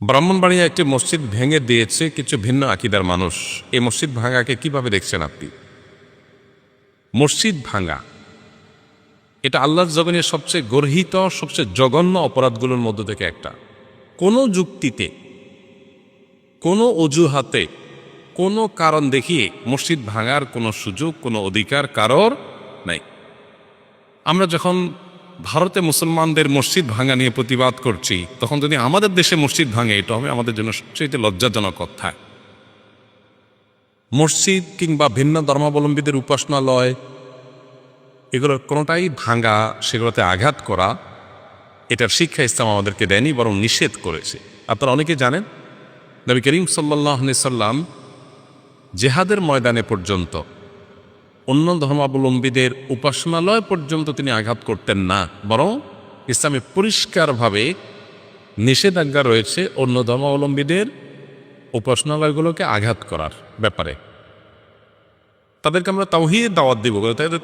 ব্রাহ্মণবাড়িয়া একটি মসজিদ ভেঙে দিয়েছে কিছু ভিন্ন আকীদার মানুষ। এই মসজিদ ভাঙাকে কিভাবে দেখছেন আপনি? মসজিদ ভাঙা এটা আল্লাহর জমিনের সবচেয়ে গর্হিত, সবচেয়ে জঘন্য অপরাধগুলোর মধ্য থেকে একটা। কোনো যুক্তিতে, কোনো অজুহাতে, কোনো কারণ দেখিয়ে মসজিদ ভাঙার কোনো সুযোগ, কোনো অধিকার কারোর নাই। আমরা যখন ভারতে মুসলমানদের মসজিদ ভাঙা নিয়ে প্রতিবাদ করছি, তখন যদি আমাদের দেশে মসজিদ ভাঙে, এটা হবে আমাদের জন্য সবচেয়ে লজ্জাজনক কথা। মসজিদ কিংবা ভিন্ন ধর্মাবলম্বীদের উপাসনালয়, এগুলোর কোনোটাই ভাঙা, সেগুলোতে আঘাত করা, এটার শিক্ষা ইসলাম আমাদেরকে দেয়নি, বরং নিষেধ করেছে। আপনারা অনেকে জানেন, নবী করিম সাল্লাল্লাহু আলাইহি সাল্লাম জেহাদের ময়দানে পর্যন্ত অন্য ধর্মাবলম্বীদের উপাসনালয় পর্যন্ত তিনি আঘাত করতেন না, বরং ইসলামে পরিষ্কারভাবে নিষেধাজ্ঞা রয়েছে অন্য ধর্মাবলম্বীদের উপাসনালয়গুলোকে আঘাত করার ব্যাপারে। তাদেরকে আমরা তাওহীদের দাওয়াত দিব,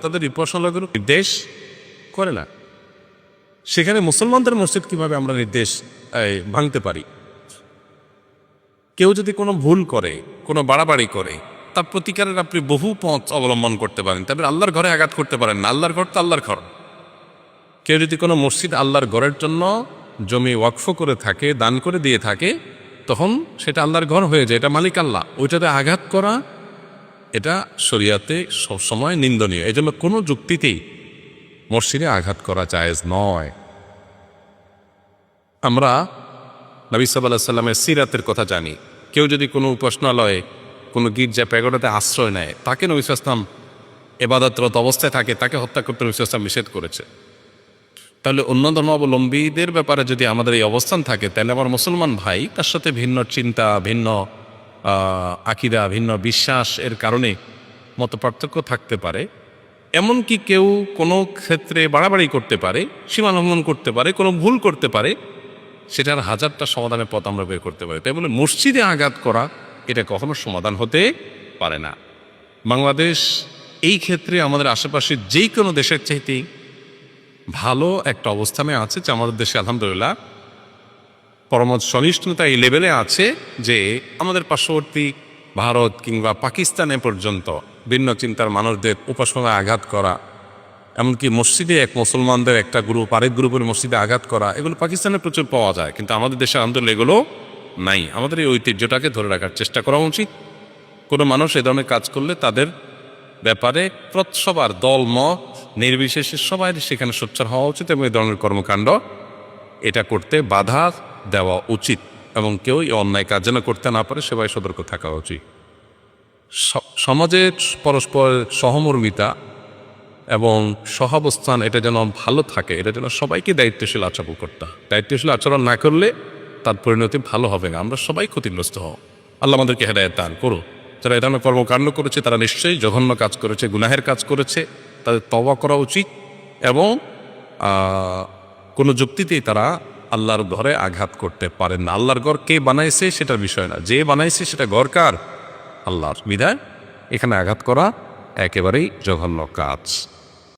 তাদের উপাসনালয়গুলো নির্দেশ করে না। সেখানে মুসলমানদের মসজিদ কিভাবে আমরা নির্দেশ ভাঙতে পারি? কেউ যদি কোনো ভুল করে, কোনো বাড়াবাড়ি করে, তার প্রতিকারের আপনি বহু পথ অবলম্বন করতে পারেন। তবে আল্লাহর ঘরে আঘাত করতে পারেন না। আল্লাহর ঘর তো আল্লাহর ঘর। কেউ যদি কোনো মসজিদ আল্লাহর ঘরের জন্য জমি ওয়াকফ করে থাকে, দান করে দিয়ে থাকে, তখন সেটা আল্লাহর ঘর হয়ে যায়, এটা মালিক আল্লাহ। ওইটাতে আঘাত করা এটা শরিয়াতে সবসময় নিন্দনীয়। এই জন্য কোনো যুক্তিতেই মসজিদে আঘাত করা জায়েজ নয়। আমরা নবী সাল্লাল্লাহু আলাইহি সাল্লামের সিরাতের কথা জানি। কেউ যদি কোনো উপাসনালয়ে, কোনো গির্জা প্যাগোডাতে আশ্রয় নেয়, তাকে নবী সাল্লাল্লাহু আলাইহি সাল্লাম ইবাদতরত অবস্থায় থাকে, তাকে হত্যা করতে নবী সাল্লাল্লাহু আলাইহি সাল্লাম নিষেধ করেছে। তাহলে অন্য ধর্মাবলম্বীদের ব্যাপারে যদি আমাদের এই অবস্থান থাকে, তাহলে আমার মুসলমান ভাই, তার সাথে ভিন্ন চিন্তা, ভিন্ন আকীদা, ভিন্ন বিশ্বাস এর কারণে মতপার্থক্য থাকতে পারে। এমনকি কেউ কোনো ক্ষেত্রে বাড়াবাড়ি করতে পারে, সীমা লঙ্ঘন করতে পারে, কোনো ভুল করতে পারে, সেটার হাজারটা সমাধানের পথ আমরা বের করতে পারি। তাই বলে মসজিদে আঘাত করা এটা কখনো সমাধান হতে পারে না। বাংলাদেশ এই ক্ষেত্রে আমাদের আশেপাশে যেই কোনো দেশের চাইতেই ভালো একটা অবস্থানে আছে, যে আমাদের দেশে আলহামদুলিল্লাহ পরমত সনিষ্ঠতা এই লেভেলে আছে যে আমাদের পার্শ্ববর্তী ভারত কিংবা পাকিস্তানে পর্যন্ত ভিন্ন চিন্তার মানুষদের উপাসনায় আঘাত করা, এমনকি মসজিদে এক মুসলমানদের একটা গ্রুপ আরেক গ্রুপের মসজিদে আঘাত করা, এগুলো পাকিস্তানে প্রচুর পাওয়া যায়, কিন্তু আমাদের দেশে আলহামদুলিল্লাহ এগুলো নাই। আমাদের এই ঐতিহ্যটাকে ধরে রাখার চেষ্টা করা উচিত। কোনো মানুষ এ ধরনের কাজ করলে তাদের ব্যাপারে সবার দল মত নির্বিশেষে সবাই সেখানে সোচ্চার হওয়া উচিত এবং এই ধরনের কর্মকাণ্ড এটা করতে বাধা দেওয়া উচিত, এবং কেউ এই অন্যায় কাজ যেন করতে না পারে সবাই সতর্ক থাকা উচিত। সমাজের পরস্পর সহমর্মিতা এবং সহাবস্থান এটা যেন ভালো থাকে, এটা যেন সবাইকে দায়িত্বশীল আচরণ করতে হয়। দায়িত্বশীল আচরণ না করলে তার পরিণতি ভালো হবে না, আমরা সবাই ক্ষতিগ্রস্ত হব। আল্লাহ আমাদেরকে হেদায়েত দান করুন। যারা এই ধরনের কর্মকাণ্ড করেছে তারা নিশ্চয়ই জঘন্য কাজ করেছে, গুনাহের কাজ করেছে, তাদের তওবা করা উচিত, এবং কোনো যুক্তিতেই তারা আল্লাহর ঘরে আঘাত করতে পারেন না। আল্লাহর ঘর কে বানাইছে সেটার বিষয় না, যে বানাইছে সেটা ঘর কার? আল্লাহর। বিধায় এখানে আঘাত করা একেবারেই জঘন্য কাজ।